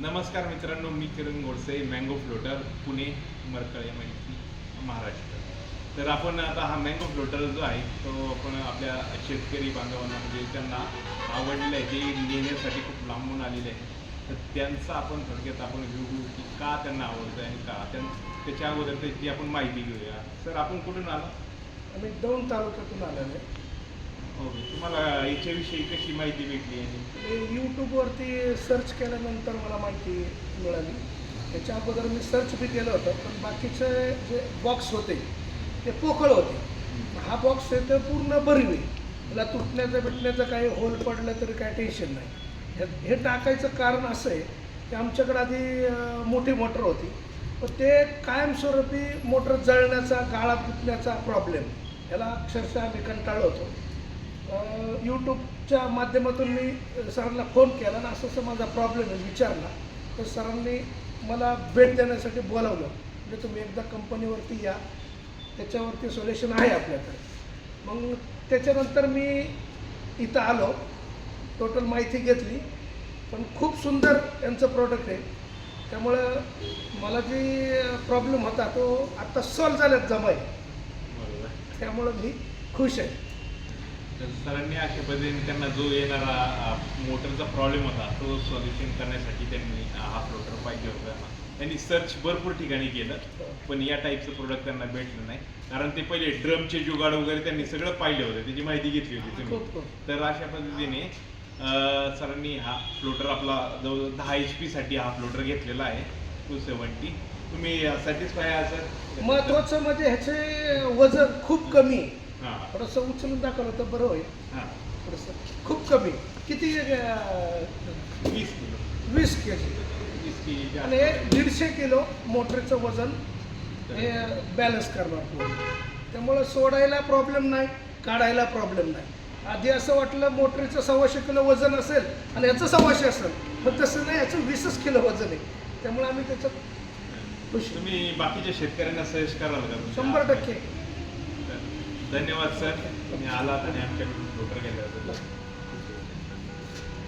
नमस्कार मित्रांनो, मी किरण Godse, mango floater, Pune, मरकळे, Maharashtra. तर आपण आता हा मँगो फ्लोटर जो आहे तो आपण आपल्या शेतकरी बांधवांना म्हणजे त्यांना आवडलेलं आहे, ते नेण्यासाठी खूप लांबून आलेले आहे. तर त्यांचा आपण थोडक्यात आपण घेऊ की का त्यांना आवडतं आणि का त्याच्या अगोदर त्याची आपण माहिती घेऊया. सर, आपण कुठून आला? आम्ही दौंड तालुक्यातून आलेलो आहे. ओके, तुम्हाला याच्याविषयी कशी माहिती भेटली? आणि यूट्यूबवरती सर्च केल्यानंतर मला माहिती मिळाली. त्याच्या अगोदर मी सर्च बी केलं होतं, पण बाकीचे जे बॉक्स होते ते पोकळ होते. हा बॉक्स आहे तर पूर्ण भरवी, त्याला तुटण्याचं बिटण्याचं काही होल पडलं तरी काही टेन्शन नाही. हे टाकायचं कारण असं आहे की आमच्याकडे आधी मोठी मोटर होती, पण ते कायमस्वरूपी मोटर जळण्याचा, गाळा फुटण्याचा प्रॉब्लेम, याला अक्षरशः आम्ही कंटाळलो होतो. यूट्यूबच्या माध्यमातून मी सरांना फोन केला आणि असं माझा प्रॉब्लेम आहे विचारला, तर सरांनी मला भेट देण्यासाठी बोलावलं. म्हणजे तुम्ही एकदा कंपनीवरती या, त्याच्यावरती सोल्युशन आहे आपल्याकडे. मग त्याच्यानंतर मी इथं आलो, टोटल माहिती घेतली, पण खूप सुंदर यांचं प्रोडक्ट आहे. त्यामुळं मला जी प्रॉब्लेम होता तो आत्ता सॉल्व झाल्यात जमाय, त्यामुळं मी खुश आहे. तर सरांनी अशा पद्धतीने त्यांना जो येणारा मोटरचा प्रॉब्लेम होता तो सॉल्युशन करण्यासाठी त्यांनी हा फ्लोटर पाहिजे होता. त्यांनी सर्च भरपूर ठिकाणी केलं, पण या टाईपचं प्रोडक्ट त्यांना भेटलं नाही. कारण ते पहिले ड्रमचे जुगाड वगैरे त्यांनी सगळं पाहिले होते, त्याची माहिती घेतली होती तुम्ही. तर अशा पद्धतीने सरांनी हा फ्लोटर आपला जवळ 10 HP साठी हा फ्लोटर घेतलेला आहे, 270. तुम्ही सॅटिस्फाय आहात सर? महत्त्वाचं म्हणजे ह्याचे वजन खूप कमी आहे. हां थोडंसं उचलून दाखवलं तर बरं होईल. हां, थोडंसं खूप कमी. किती 20 किलो. 20 kg 20 kg आणि हे 150 किलो मोटरचं वजन हे बॅलन्स करणार पूर्ण. त्यामुळं सोडायला प्रॉब्लेम नाही, काढायला प्रॉब्लेम नाही. आधी असं वाटलं मोटरीचं 125 किलो वजन असेल आणि याचं 125 असेल, पण तसं नाही, याचं 20 किलो वजन आहे. त्यामुळे आम्ही त्याच्यात खुश. तुम्ही बाकीच्या शेतकऱ्यांना सजेस्ट कराल का? 100%. धन्यवाद सर, तुम्ही आलात आणि आमच्याकडून फ्लोटर घेतल्याबद्दल.